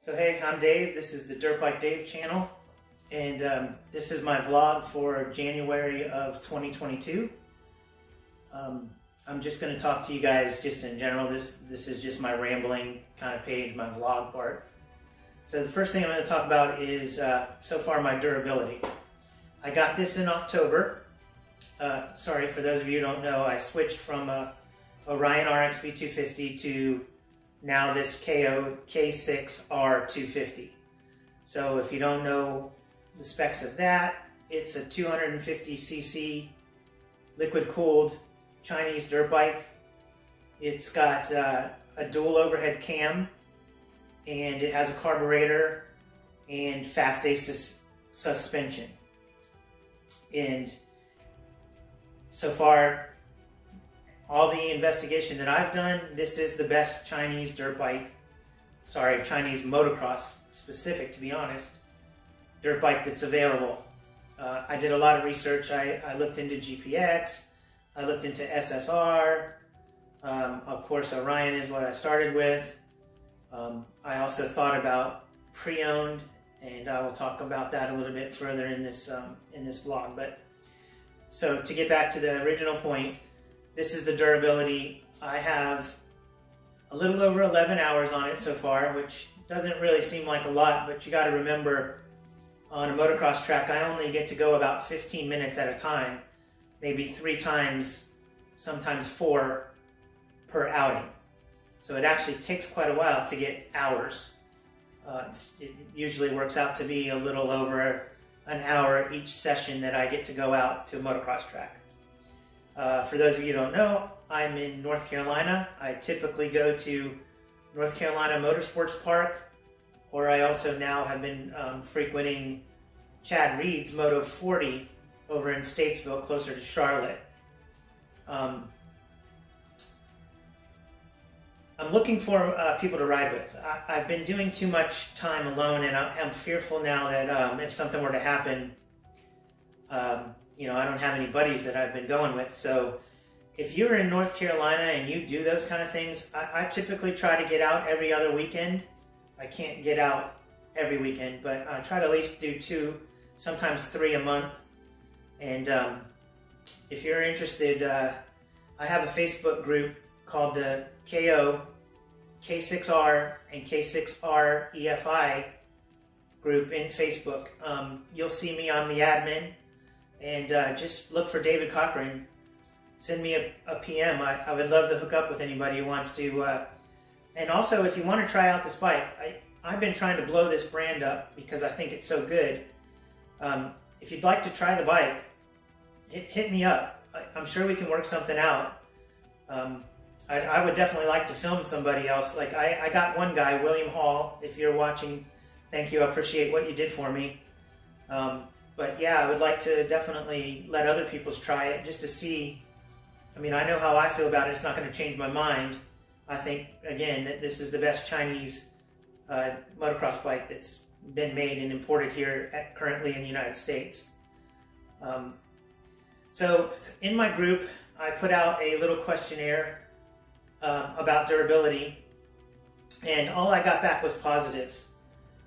So hey, I'm Dave. This is the Dirt Bike Dave channel, and this is my vlog for January of 2022. I'm just going to talk to you guys just in general. This is just my rambling kind of page, my vlog part. So the first thing I'm going to talk about is so far my durability. I got this in October. Sorry, for those of you who don't know, I switched from Orion RXB 250 to now this Kayo K6-R 250. So if you don't know the specs of that, it's a 250cc liquid-cooled Chinese dirt bike. It's got a dual overhead cam, and it has a carburetor and fast ace suspension. And so far, all the investigation that I've done, this is the best Chinese dirt bike, sorry, Chinese motocross specific, to be honest, dirt bike that's available. I did a lot of research. I looked into GPX, I looked into SSR, of course Orion is what I started with. I also thought about pre-owned, and I will talk about that a little bit further in this vlog. But so to get back to the original point, this is the durability. I have a little over 11 hours on it so far, which doesn't really seem like a lot, but you got to remember, on a motocross track, I only get to go about 15 minutes at a time, maybe 3 times, sometimes 4 per outing. So it actually takes quite a while to get hours. It usually works out to be a little over an hour each session that I get to go out to a motocross track. For those of you who don't know, I'm in North Carolina. I typically go to North Carolina Motorsports Park, or I also now have been frequenting Chad Reed's Moto 40 over in Statesville, closer to Charlotte. I'm looking for people to ride with. I've been doing too much time alone, and I'm fearful now that if something were to happen, you know, I don't have any buddies that I've been going with. So if you're in North Carolina and you do those kind of things, I typically try to get out every other weekend. I can't get out every weekend, but I try to at least do 2, sometimes 3 a month. And if you're interested, I have a Facebook group called the Kayo K6-R and K6-R EFI group in Facebook. You'll see me on the admin, and just look for David Cochran. Send me a PM. I would love to hook up with anybody who wants to. And also, if you want to try out this bike, I've been trying to blow this brand up because I think it's so good. If you'd like to try the bike, hit me up. I'm sure we can work something out. I would definitely like to film somebody else. Like I got one guy, William Hall. If you're watching, thank you. I appreciate what you did for me. But yeah, I would like to definitely let other people try it just to see. I mean, I know how I feel about it. It's not going to change my mind. I think, again, that this is the best Chinese motocross bike that's been made and imported here currently in the United States. So in my group, I put out a little questionnaire about durability, and all I got back was positives.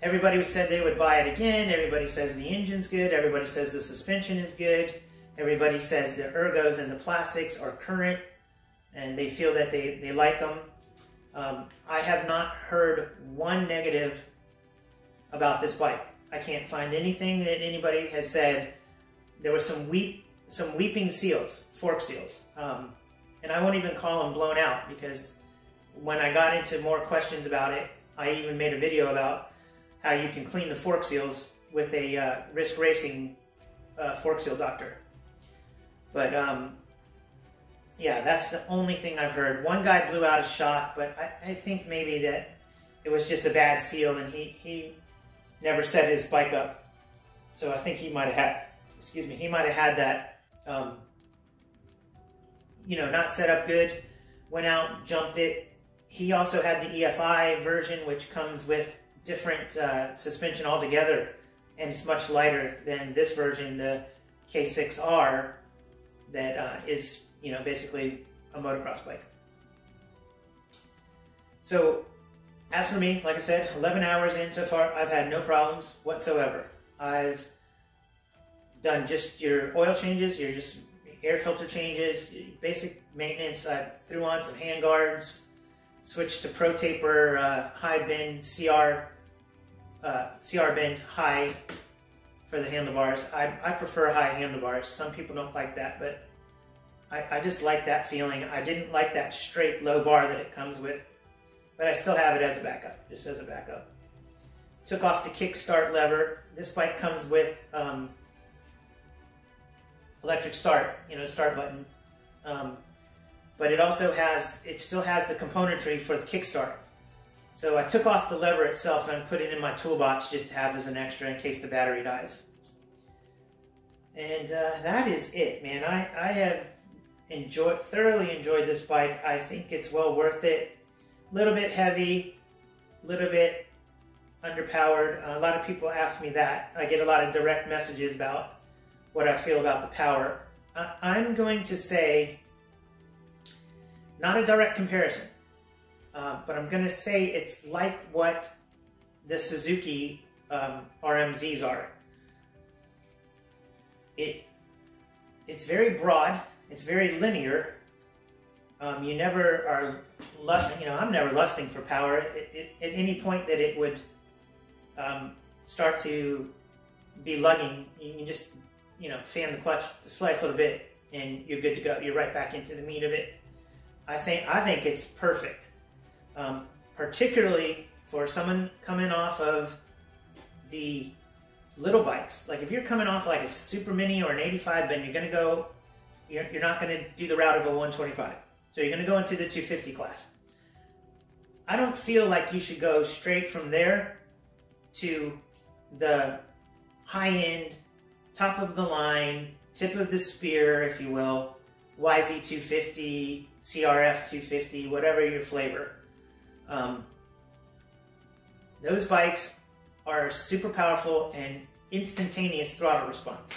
Everybody said they would buy it again. Everybody says the engine's good. Everybody says the suspension is good. Everybody says the ergos and the plastics are current, and they feel that they like them. I have not heard one negative about this bike. I can't find anything that anybody has said. There was some weeping seals, fork seals. And I won't even call them blown out, because when I got into more questions about it, I even made a video about how you can clean the fork seals with a Risk Racing fork seal doctor. But yeah, that's the only thing I've heard. One guy blew out a shock, but I think maybe that it was just a bad seal, and he never set his bike up. So I think he might have had, excuse me, he might have had that, you know, not set up good, went out, jumped it. He also had the EFI version, which comes with different suspension altogether, and it's much lighter than this version, the K6-R, that is, you know, basically a motocross bike. So As for me, like I said, 11 hours in so far, I've had no problems whatsoever. I've done just your oil changes, your just air filter changes, basic maintenance. I threw on some hand guards, switched to Pro Taper high bend CR bend high for the handlebars. I prefer high handlebars. Some people don't like that, but I just like that feeling. I didn't like that straight low bar that it comes with, but I still have it as a backup, just as a backup. Took off the kickstart lever. This bike comes with electric start, start button. But it also still has the componentry for the kickstart. So I took off the lever itself and put it in my toolbox just to have as an extra in case the battery dies. And that is it, man. I have thoroughly enjoyed this bike. I think it's well worth it. A little bit heavy, a little bit underpowered. A lot of people ask me that. I get a lot of direct messages about what I feel about the power. I'm going to say, not a direct comparison, but I'm going to say it's like what the Suzuki RMZs are. It's very broad, it's very linear. You never are, I'm never lusting for power. At any point that it would start to be lugging, you can just, fan the clutch, slice a little bit, and you're good to go. You're right back into the meat of it. I think it's perfect, particularly for someone coming off of the little bikes. Like if you're coming off like a Super Mini or an 85 bend, you're not going to do the route of a 125. So you're going to go into the 250 class. I don't feel like you should go straight from there to the high-end, top of the line, tip of the spear, if you will, YZ250, CRF 250, whatever your flavor. Those bikes are super powerful and instantaneous throttle response.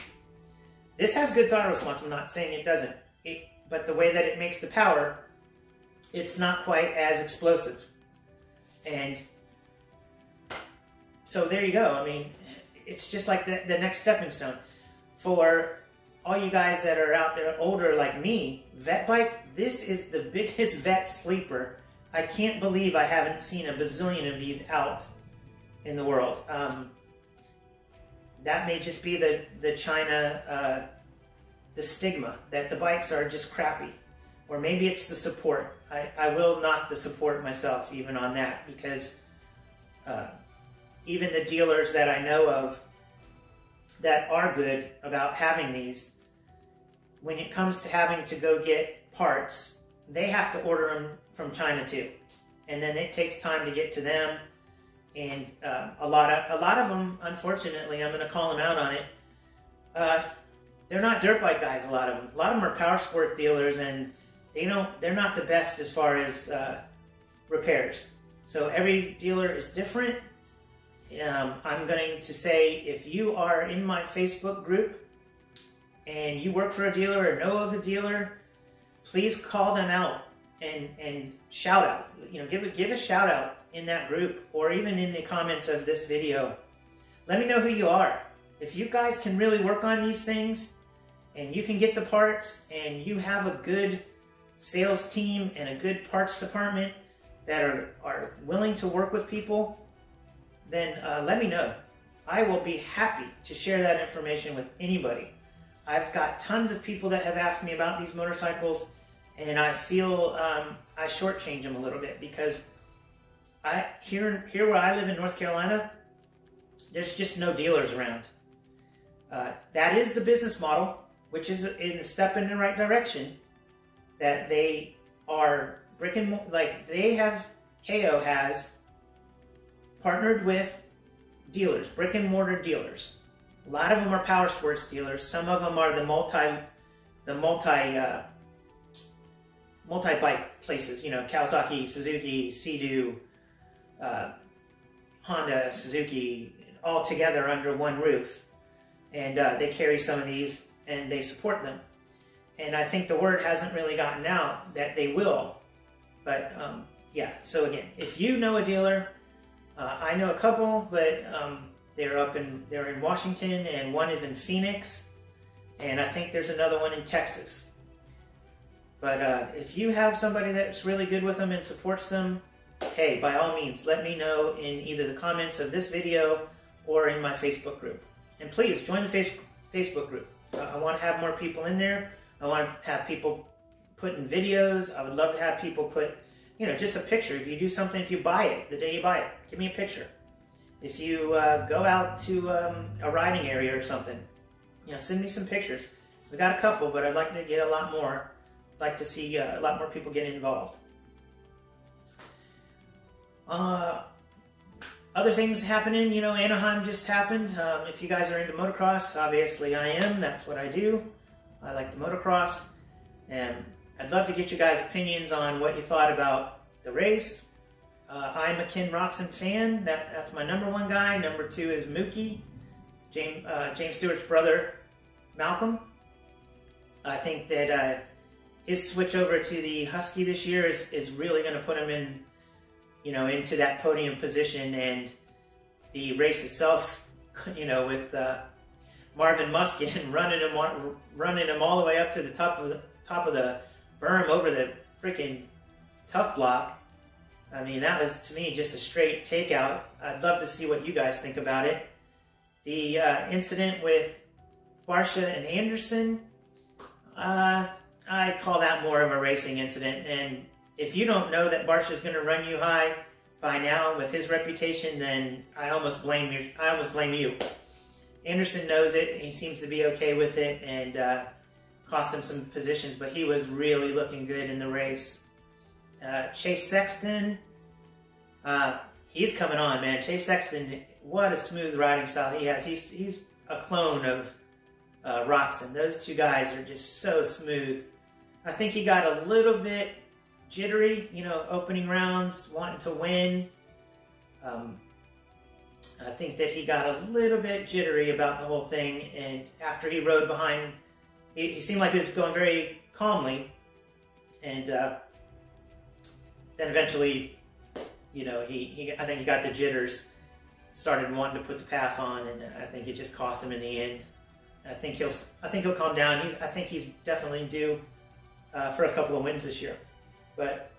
This has good throttle response. I'm not saying it doesn't. But the way that it makes the power, it's not quite as explosive. And so there you go. I mean, it's just like the next stepping stone. For all you guys that are out there older like me, vet bike, this is the biggest vet sleeper. I can't believe I haven't seen a bazillion of these out in the world. That may just be the China, the stigma that the bikes are just crappy. Or maybe it's the support. I will knock the support myself even on that, because even the dealers that I know of that are good about having these, when it comes to having to go get parts, they have to order them from China too. And then it takes time to get to them. And a lot of them, unfortunately, I'm going to call them out on it, they're not dirt bike guys, a lot of them. A lot of them are power sport dealers, and they're not the best as far as repairs. So every dealer is different. I'm going to say, if you are in my Facebook group and you work for a dealer or know of a dealer, please call them out and shout out. Give a shout out in that group, or even in the comments of this video. Let me know who you are. If you guys can really work on these things, and you can get the parts, and you have a good sales team and a good parts department that are willing to work with people, then let me know. I will be happy to share that information with anybody. I've got tons of people that have asked me about these motorcycles, and I feel I shortchange them a little bit, because here where I live in North Carolina, there's just no dealers around. That is the business model, which is a step in the right direction. That they are Kayo has partnered with dealers, brick and mortar dealers. A lot of them are power sports dealers. Some of them are the multi-bike places. Kawasaki, Suzuki, Sea-Doo, Honda, Suzuki, all together under one roof. And they carry some of these, and they support them. And I think the word hasn't really gotten out that they will. But yeah, so again, if you know a dealer, I know a couple, but they're in Washington, and one is in Phoenix, and I think there's another one in Texas. But if you have somebody that's really good with them and supports them, hey, by all means, let me know in either the comments of this video or in my Facebook group. And please join the Facebook group. I want to have more people in there. I want to have people put in videos. I would love to have people put, you know, just a picture. If you do something, if you buy it, the day you buy it, give me a picture. If you go out to a riding area or something, you know, send me some pictures. We got a couple, but I'd like to get a lot more. I'd like to see a lot more people get involved. Other things happening, you know, Anaheim just happened. If you guys are into motocross, obviously I am. That's what I do. I like the motocross. And I'd love to get you guys' opinions on what you thought about the race. I'm a Ken Roxon fan. That's my #1 guy. #2 is Mookie, James Stewart's brother, Malcolm. I think that his switch over to the Husky this year is really going to put him in, you know, into that podium position. And the race itself, you know, with Marvin Muskin running him all the way up to the top of the berm over the freaking tough block. I mean, that was, to me, just a straight takeout. I'd love to see what you guys think about it. The incident with Barsha and Anderson, I call that more of a racing incident. And if you don't know that Barsha's going to run you high by now with his reputation, then I almost blame you. Anderson knows it. He seems to be okay with it, and cost him some positions, but he was really looking good in the race. Chase Sexton, he's coming on, man. Chase Sexton, what a smooth riding style he has. He's a clone of Roxon. Those two guys are just so smooth. I think he got a little bit jittery, you know, opening rounds, wanting to win. I think that he got a little bit jittery about the whole thing, and after he rode behind, he seemed like he was going very calmly, and then eventually, you know, I think he got the jitters, started wanting to put the pass on, and I think it just cost him in the end. I think he'll calm down. I think he's definitely due for a couple of wins this year. But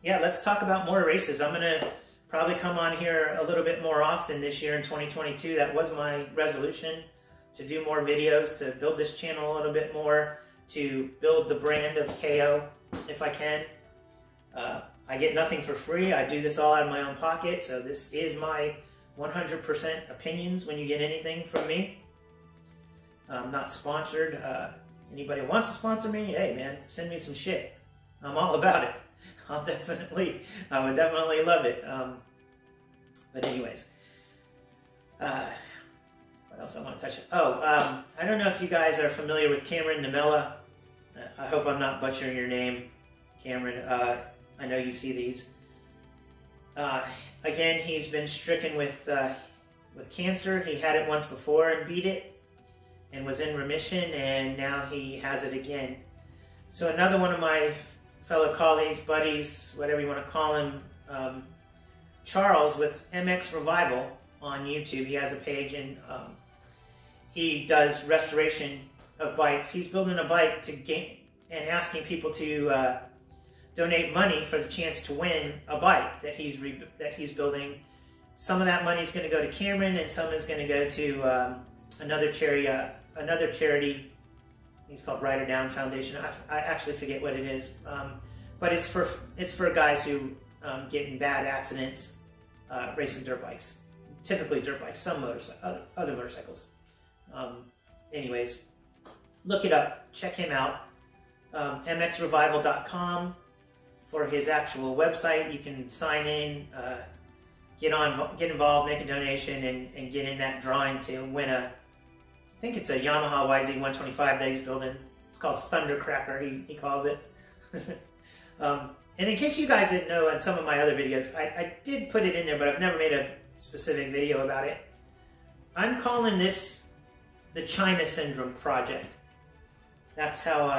yeah, let's talk about more races. I'm gonna probably come on here a little bit more often this year in 2022. That was my resolution, to do more videos, to build this channel a little bit more, to build the brand of Kayo if I can. I get nothing for free. I do this all out of my own pocket, so this is my 100% opinions when you get anything from me. I'm not sponsored. Anybody who wants to sponsor me, hey man, send me some shit. I'm all about it. I would definitely love it. But anyways, what else I want to touch on? Oh, I don't know if you guys are familiar with Cameron Namella. I hope I'm not butchering your name, Cameron. I know you see these. Again, he's been stricken with cancer. He had it once before and beat it, and was in remission, and now he has it again. So another one of my fellow colleagues, buddies, whatever you want to call him, Charles with MX Revival on YouTube. He has a page, and he does restoration of bikes. He's building a bike to gain and asking people to donate money for the chance to win a bike that he's building. Some of that money is going to go to Cameron, and some is going to go to another charity. It's called Rider Down Foundation. I actually forget what it is, but it's for guys who get in bad accidents racing dirt bikes. Typically dirt bikes, some other motorcycles. Anyways, look it up. Check him out. mxrevival.com for his actual website. You can sign in, get involved, make a donation, and get in that drawing to win I think it's a Yamaha YZ125 that he's building. It's called Thundercracker, he calls it. And in case you guys didn't know, in some of my other videos, I did put it in there, but I've never made a specific video about it. I'm calling this the China Syndrome Project. That's how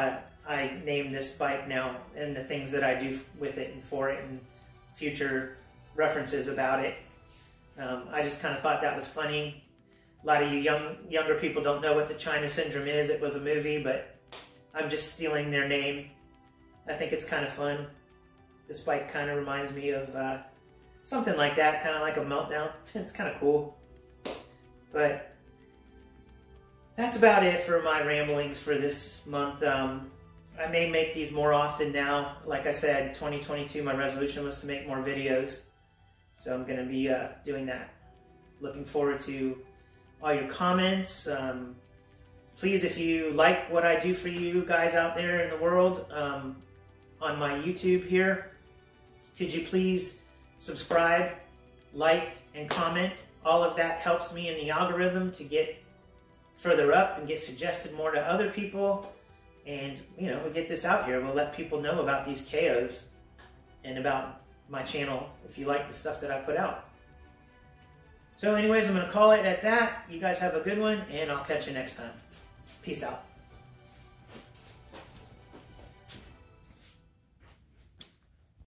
I name this bike now, and the things that I do with it and for it, and future references about it. I just kind of thought that was funny. A lot of you younger people don't know what the China Syndrome is. It was a movie, but I'm just stealing their name. I think it's kind of fun. This bike kind of reminds me of something like that, kind of like a Meltdown. It's kind of cool. But that's about it for my ramblings for this month. I may make these more often now. Like I said, 2022, my resolution was to make more videos. So I'm going to be doing that. Looking forward to all your comments. Please, if you like what I do for you guys out there in the world on my YouTube here, could you please subscribe, like, and comment? All of that helps me in the algorithm to get further up and get suggested more to other people. And, you know, we get this out here. We'll let people know about these Kayos and about my channel if you like the stuff that I put out. So anyways, I'm going to call it at that. You guys have a good one, and I'll catch you next time. Peace out.